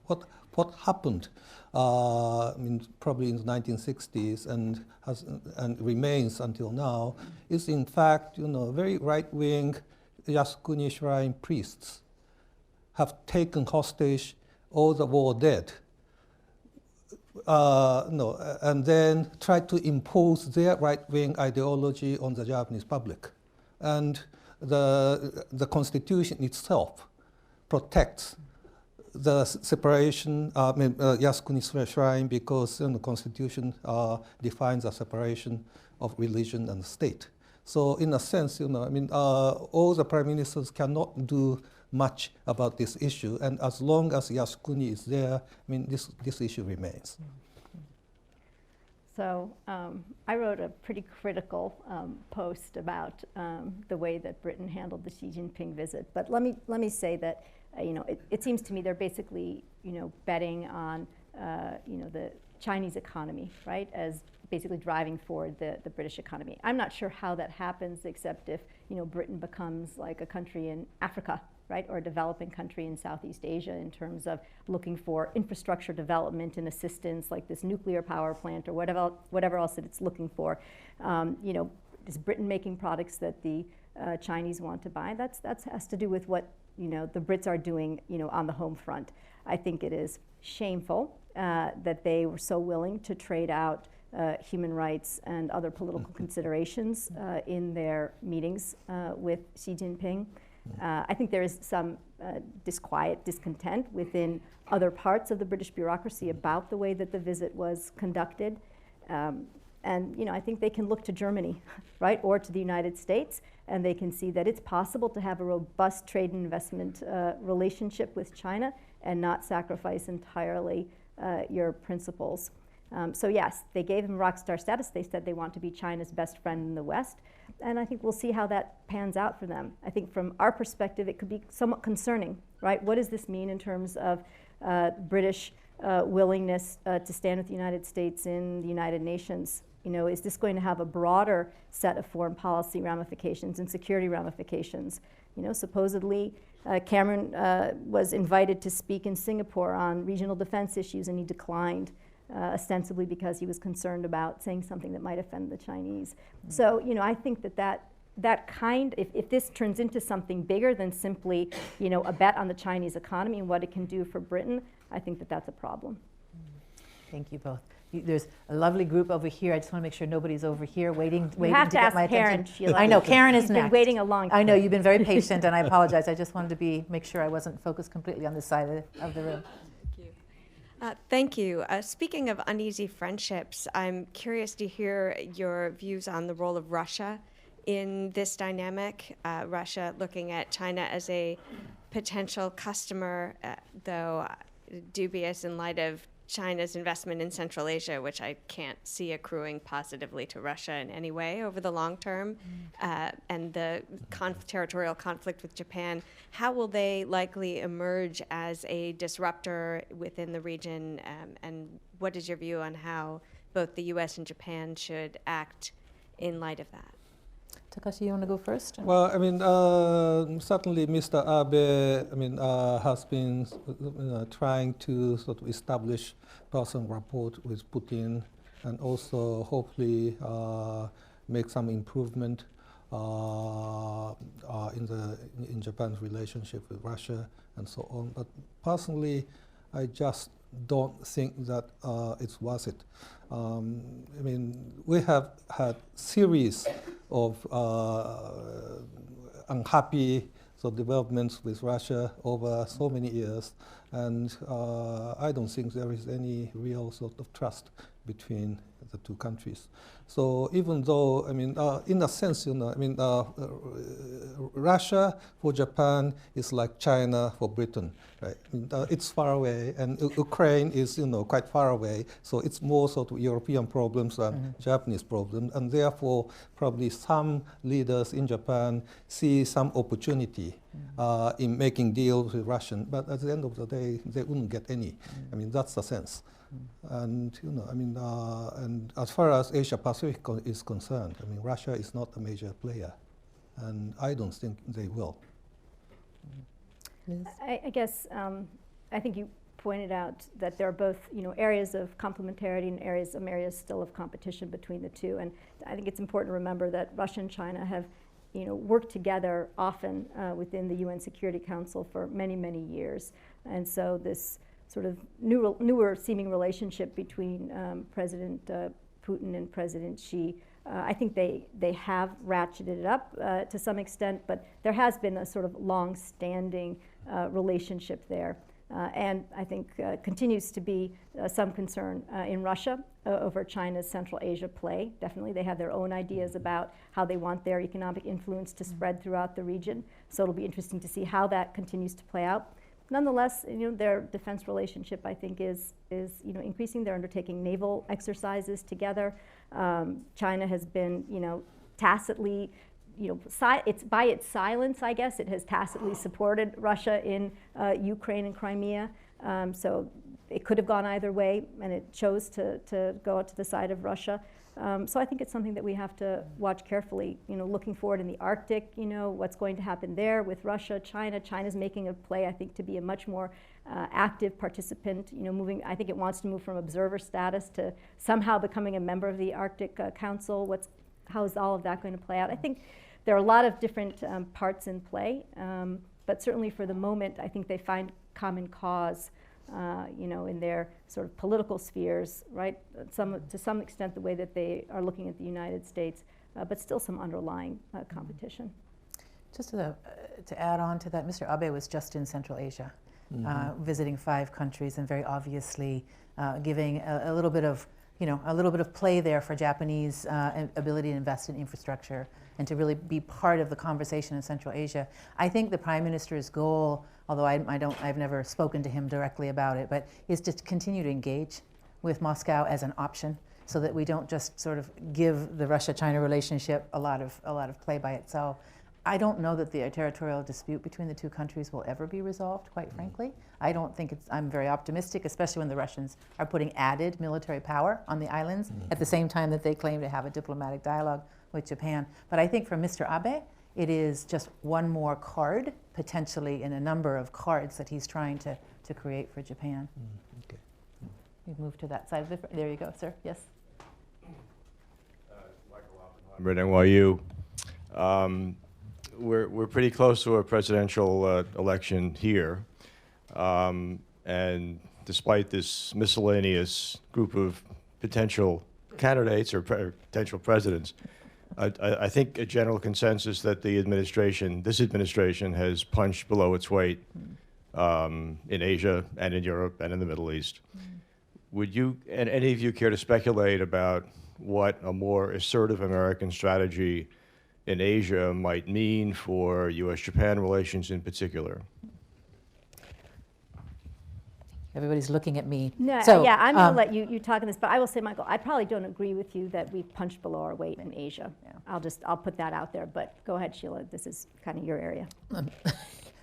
Speaker 2: What happened probably in the 1960s and remains until now is in fact, very right-wing Yasukuni Shrine priests have taken hostage all the war dead, and then tried to impose their right-wing ideology on the Japanese public. And the Constitution itself protects the separation, Yasukuni Shrine, because the Constitution defines a separation of religion and state. So in a sense, all the prime ministers cannot do much about this issue, and as long as Yasukuni is there, this issue remains.
Speaker 3: So I wrote a pretty critical post about the way that Britain handled the Xi Jinping visit. But let me say that it seems to me they're basically betting on the Chinese economy, right, as basically driving forward the British economy. I'm not sure how that happens, except if Britain becomes like a country in Africa, right, or a developing country in Southeast Asia in terms of looking for infrastructure development and assistance, like this nuclear power plant or whatever else that it's looking for. Is Britain making products that the Chinese want to buy? That has to do with what the Brits are doing on the home front. I think it is shameful that they were so willing to trade out human rights and other political considerations in their meetings with Xi Jinping. I think there is some discontent within other parts of the British bureaucracy about the way that the visit was conducted. And I think they can look to Germany, right, or to the United States, and they can see that it's possible to have a robust trade and investment relationship with China and not sacrifice entirely your principles. So yes, they gave him rock star status. They said they want to be China's best friend in the West. And I think we'll see how that pans out for them. I think from our perspective, it could be somewhat concerning, right? What does this mean in terms of British willingness to stand with the United States in the United Nations? Is this going to have a broader set of foreign policy ramifications and security ramifications? Supposedly Cameron was invited to speak in Singapore on regional defense issues, and he declined, ostensibly because he was concerned about saying something that might offend the Chinese. So, I think that kind, if this turns into something bigger than simply, a bet on the Chinese economy and what it can do for Britain, I think that that's a problem.
Speaker 1: Thank you both. There's a lovely group over here. I just want to make sure nobody's over here waiting
Speaker 3: You have
Speaker 1: to
Speaker 3: to
Speaker 1: get
Speaker 3: ask
Speaker 1: my
Speaker 3: Karen,
Speaker 1: attention.
Speaker 3: Sheila.
Speaker 1: I know, Karen is
Speaker 3: She's
Speaker 1: next.
Speaker 3: been waiting a long time.
Speaker 1: I know, you've been very patient, and I apologize. I just wanted to make sure I wasn't focused completely on this side of the room.
Speaker 7: Thank you. Speaking of uneasy friendships, I'm curious to hear your views on the role of Russia in this dynamic. Russia looking at China as a potential customer, though dubious in light of China's investment in Central Asia, which I can't see accruing positively to Russia in any way over the long term, and the territorial conflict with Japan. How will they likely emerge as a disruptor within the region, and what is your view on how both the U.S. and Japan should act in light of that?
Speaker 1: Takashi, you want to go first?
Speaker 2: Well, certainly Mr. Abe, has been trying to sort of establish personal rapport with Putin, and also hopefully make some improvement in Japan's relationship with Russia and so on. But personally, I just don't think that it's worth it. We have had series of unhappy developments with Russia over so many years, and I don't think there is any real sort of trust between the two countries. So even though, in a sense, Russia for Japan is like China for Britain, right? It's far away, and Ukraine is, quite far away. So it's more sort of European problems than Japanese problems, and therefore probably some leaders in Japan see some opportunity in making deals with Russian, but at the end of the day, they wouldn't get any. That's the sense. And and as far as Asia Pacific is concerned, Russia is not a major player, and I don't think they will.
Speaker 3: I guess I think you pointed out that there are both areas of complementarity and areas still of competition between the two, and I think it's important to remember that Russia and China have worked together often within the UN Security Council for many years, and so this sort of newer seeming relationship between President Putin and President Xi, I think they have ratcheted it up to some extent, but there has been a sort of long-standing relationship there. And I think continues to be some concern in Russia over China's Central Asia play. Definitely, they have their own ideas about how they want their economic influence to spread throughout the region. So it'll be interesting to see how that continues to play out. Nonetheless, their defense relationship, I think, is increasing. They're undertaking naval exercises together. China has been, tacitly, it's by its silence, I guess, it has tacitly supported Russia in Ukraine and Crimea. So it could have gone either way, and it chose to go to the side of Russia. So I think it's something that we have to watch carefully, looking forward in the Arctic, what's going to happen there with Russia, China. China's making a play, I think, to be a much more active participant, I think it wants to move from observer status to somehow becoming a member of the Arctic Council. How is all of that going to play out? I think there are a lot of different parts in play, but certainly for the moment, I think they find common cause you know, in their sort of political spheres, right? To some extent, the way that they are looking at the United States, but still some underlying competition.
Speaker 1: Just to add on to that, Mr. Abe was just in Central Asia, visiting 5 countries, and very obviously giving a little bit of, you know, a little bit of play there for Japanese ability to invest in infrastructure and to really be part of the conversation in Central Asia. I think the Prime Minister's goal, although I've never spoken to him directly about it, but is to continue to engage with Moscow as an option, so that we don't just sort of give the Russia-China relationship a lot of play by itself. I don't know that the territorial dispute between the 2 countries will ever be resolved, quite frankly. I'm very optimistic, especially when the Russians are putting added military power on the islands at the same time that they claim to have a diplomatic dialogue with Japan. But I think for Mr. Abe, it is just one more card, potentially in a number of cards that he's trying to create for Japan.
Speaker 2: Okay.
Speaker 1: We've moved to that side of the, there you go, sir, yes.
Speaker 8: I'm at NYU. We're pretty close to a presidential election here. And despite this miscellaneous group of potential candidates or potential presidents, I think a general consensus that this administration has punched below its weight in Asia and in Europe and in the Middle East. Would you, and any of you, care to speculate about what a more assertive American strategy in Asia might mean for U.S.-Japan relations in particular?
Speaker 1: Everybody's looking at me.
Speaker 3: No,
Speaker 1: So,
Speaker 3: yeah, I'm going to let you talk on this, but I will say, Michael, I probably don't agree with you that we've punched below our weight in Asia.
Speaker 1: Yeah.
Speaker 3: I'll put that out there, but go ahead, Sheila. This is kind of your area.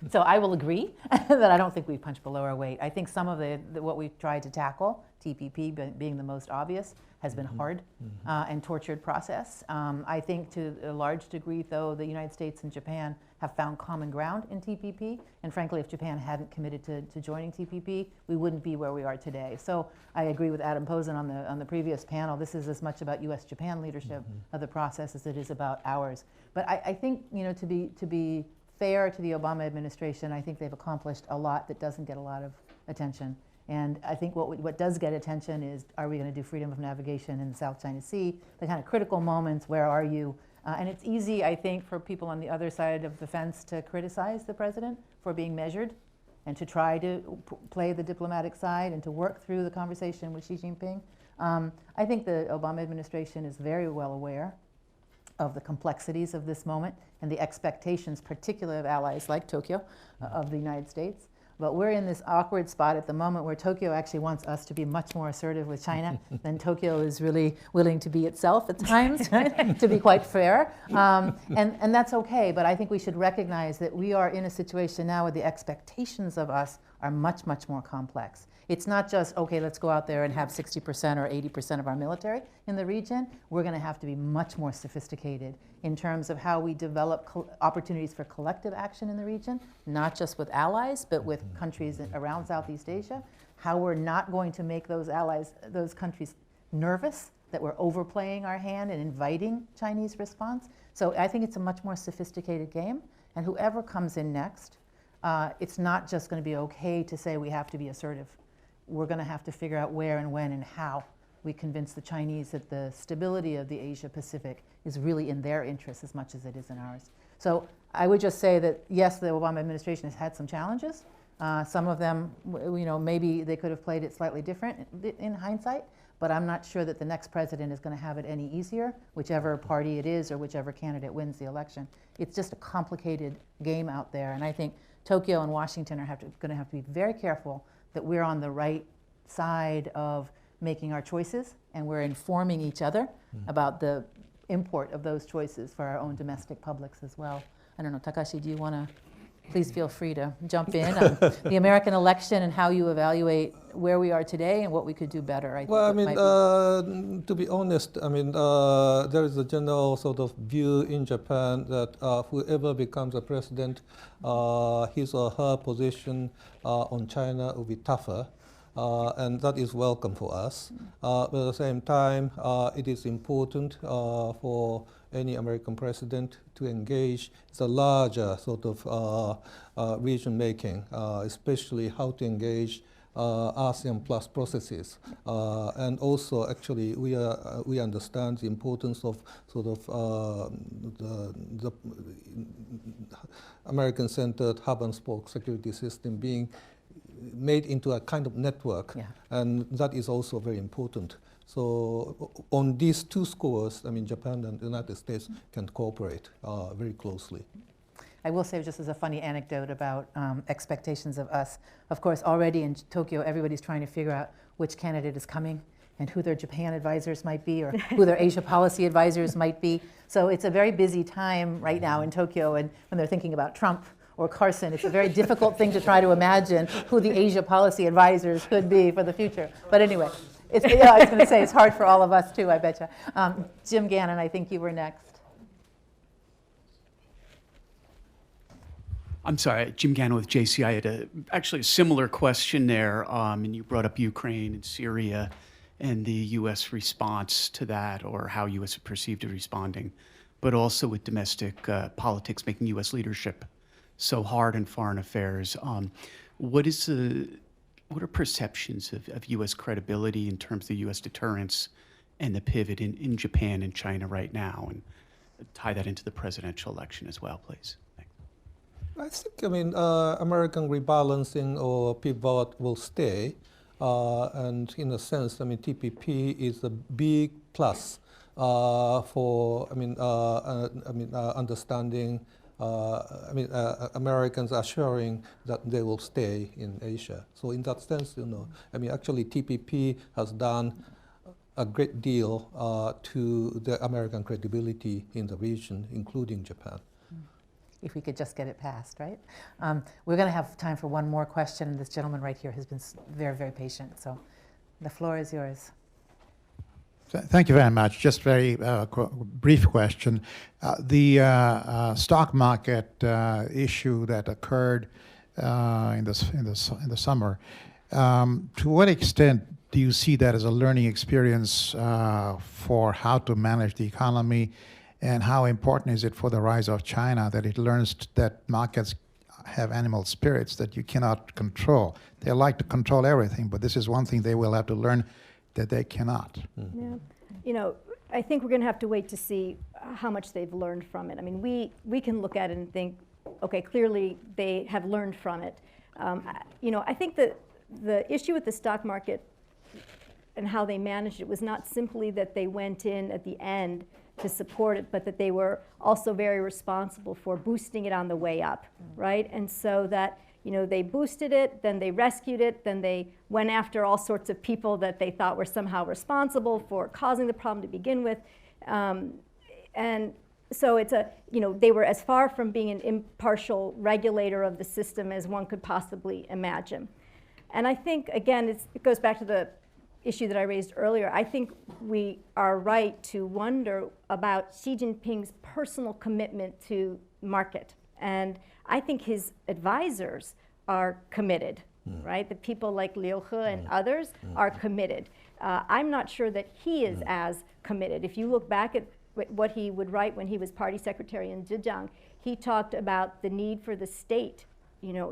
Speaker 1: So I will agree that I don't think we've punched below our weight. I think some of what we've tried to tackle, TPP being the most obvious, has been hard and tortured process. I think to a large degree, though, the United States and Japan have found common ground in TPP. And frankly, if Japan hadn't committed to joining TPP, we wouldn't be where we are today. So I agree with Adam Posen on the previous panel. This is as much about U.S.-Japan leadership of the process as it is about ours. But I think, you know, to be fair to the Obama administration, I think they've accomplished a lot that doesn't get a lot of attention. And I think what does get attention is, are we going to do freedom of navigation in the South China Sea? The kind of critical moments, where are you? And it's easy, I think, for people on the other side of the fence to criticize the president for being measured and to try to play the diplomatic side and to work through the conversation with Xi Jinping. I think the Obama administration is very well aware of the complexities of this moment and the expectations, particularly of allies like Tokyo, of the United States. But we're in this awkward spot at the moment where Tokyo actually wants us to be much more assertive with China than Tokyo is really willing to be itself at times, right? To be quite fair. And that's okay, but I think we should recognize that we are in a situation now where the expectations of us are much, much more complex. It's not just, okay, let's go out there and have 60% or 80% of our military in the region. We're going to have to be much more sophisticated in terms of how we develop opportunities for collective action in the region, not just with allies, but with countries around Southeast Asia, how we're not going to make those allies, those countries nervous, that we're overplaying our hand and inviting Chinese response. So I think it's a much more sophisticated game, and whoever comes in next, it's not just going to be okay to say we have to be assertive. We're going to have to figure out where and when and how we convince the Chinese that the stability of the Asia-Pacific is really in their interest as much as it is in ours. So I would just say that, yes, the Obama administration has had some challenges. Some of them, you know, maybe they could have played it slightly different in hindsight, but I'm not sure that the next president is going to have it any easier, whichever party it is or whichever candidate wins the election. It's just a complicated game out there, and I think Tokyo and Washington are going to have to be very careful that we're on the right side of making our choices and we're informing each other about the import of those choices for our own domestic publics as well. I don't know, Takashi, do you want to, please feel free to jump in on the American election and how you evaluate where we are today and what we could do better. I think
Speaker 2: Well, I mean, to be honest, I mean, there is a general sort of view in Japan that whoever becomes a president, his or her position on China will be tougher. And that is welcome for us. But at the same time, it is important for any American president to engage the larger sort of region making, especially how to engage ASEAN Plus processes, and also actually we understand the importance of sort of the American-centered hub-and-spoke security system being made into a kind of network, and that is also very important. So on these two scores, I mean, Japan and the United States can cooperate very closely.
Speaker 1: I will say, just as a funny anecdote about expectations of us, of course, already in Tokyo, everybody's trying to figure out which candidate is coming and who their Japan advisors might be or who their Asia policy advisors might be. So it's a very busy time right now in Tokyo, and when they're thinking about Trump or Carson, it's a very difficult thing to try to imagine who the Asia policy advisors could be for the future. But anyway, I was going to say, it's hard for all of us too, I betcha. Jim Gannon, I think you were next.
Speaker 9: I'm sorry, Jim Gannon with JCI. I had actually a similar question there, and you brought up Ukraine and Syria and the U.S. response to that, or how U.S. perceived it responding, but also with domestic politics making U.S. leadership so hard in foreign affairs. What are perceptions of U.S. credibility in terms of the U.S. deterrence and the pivot in Japan and China right now, and tie that into the presidential election as well, please?
Speaker 2: I think, I mean, American rebalancing or pivot will stay, and in a sense, I mean, TPP is a big plus for, understanding. Americans assuring that they will stay in Asia. So in that sense, I mean, actually, TPP has done a great deal to the American credibility in the region, including Japan.
Speaker 1: If we could just get it passed, right? We're going to have time for one more question, and this gentleman right here has been very, very patient. So the floor is yours.
Speaker 10: Thank you very much. Just very brief question. The stock market issue that occurred in the summer, to what extent do you see that as a learning experience for how to manage the economy? And how important is it for the rise of China that it learns that markets have animal spirits that you cannot control? They like to control everything, but this is one thing they will have to learn that they cannot.
Speaker 3: Yeah. I think we're going to have to wait to see how much they've learned from it. I mean, we can look at it and think, okay, clearly they have learned from it. I think that the issue with the stock market and how they managed it was not simply that they went in at the end to support it, but that they were also very responsible for boosting it on the way up, right? And so that, they boosted it, then they rescued it, then they went after all sorts of people that they thought were somehow responsible for causing the problem to begin with. And so it's they were as far from being an impartial regulator of the system as one could possibly imagine. And I think, again, it goes back to the issue that I raised earlier. I think we are right to wonder about Xi Jinping's personal commitment to market. And I think his advisors are committed, right? The people like Liu He and others are committed. I'm not sure that he is as committed. If you look back at what he would write when he was party secretary in Zhejiang, he talked about the need for the state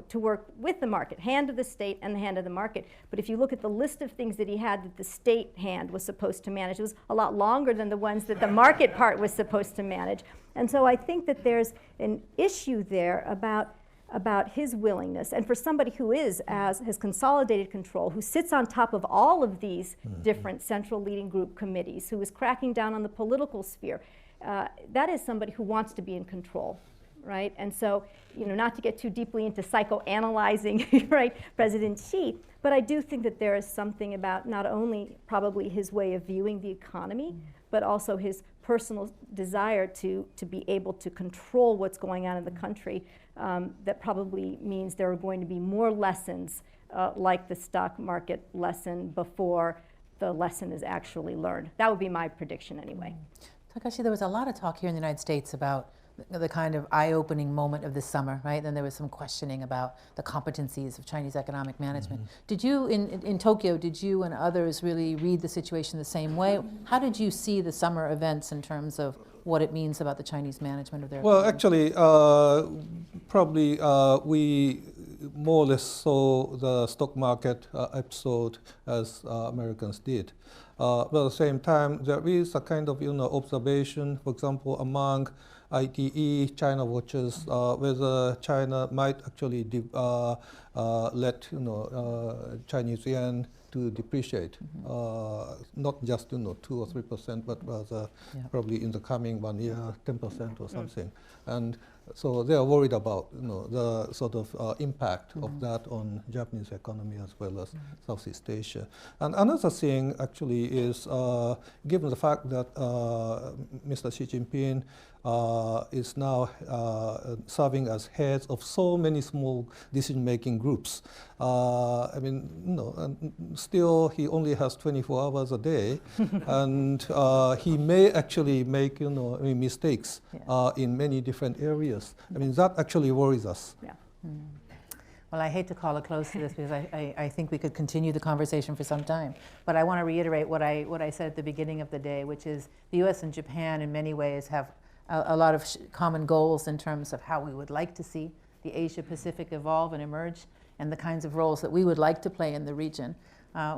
Speaker 3: to work with the market, hand of the state and the hand of the market. But if you look at the list of things that he had that the state hand was supposed to manage, it was a lot longer than the ones that the market part was supposed to manage. And so I think that there's an issue there about his willingness. And for somebody who has consolidated control, who sits on top of all of these different central leading group committees, who is cracking down on the political sphere, that is somebody who wants to be in control. Right? And so, not to get too deeply into psychoanalyzing, right, President Xi, but I do think that there is something about not only probably his way of viewing the economy, but also his personal desire to be able to control what's going on in the country that probably means there are going to be more lessons like the stock market lesson before the lesson is actually learned. That would be my prediction anyway.
Speaker 1: Takashi, there was a lot of talk here in the United States about the kind of eye-opening moment of this summer, right? Then there was some questioning about the competencies of Chinese economic management. Did you, in Tokyo, did you and others really read the situation the same way? How did you see the summer events in terms of what it means about the Chinese management of their economy?
Speaker 2: Well, actually, probably we more or less saw the stock market episode as Americans did. But at the same time, there is a kind of observation, for example, among ITE China watchers, whether China might actually let Chinese yuan to depreciate, not just 2 or 3%, but rather probably in the coming 1 year 10% or something. And so they are worried about the sort of impact of that on Japanese economy as well as Southeast Asia. And another thing actually is, given the fact that Mr. Xi Jinping is now serving as heads of so many small decision-making groups. I mean, and still he only has 24 hours a day, and he may actually make mistakes in many different areas. I mean, that actually worries us.
Speaker 3: Yeah.
Speaker 1: Well, I hate to call a close to this because I think we could continue the conversation for some time. But I want to reiterate what I said at the beginning of the day, which is the U.S. and Japan in many ways have a lot of common goals in terms of how we would like to see the Asia-Pacific evolve and emerge and the kinds of roles that we would like to play in the region.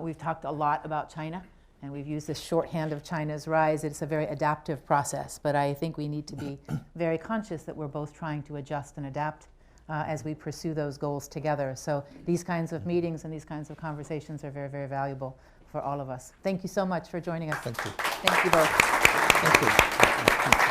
Speaker 1: We've talked a lot about China, and we've used this shorthand of China's rise. It's a very adaptive process, but I think we need to be very conscious that we're both trying to adjust and adapt as we pursue those goals together. So these kinds of meetings and these kinds of conversations are very, very valuable for all of us. Thank you so much for joining us.
Speaker 2: Thank you.
Speaker 1: Thank you both.
Speaker 2: Thank you.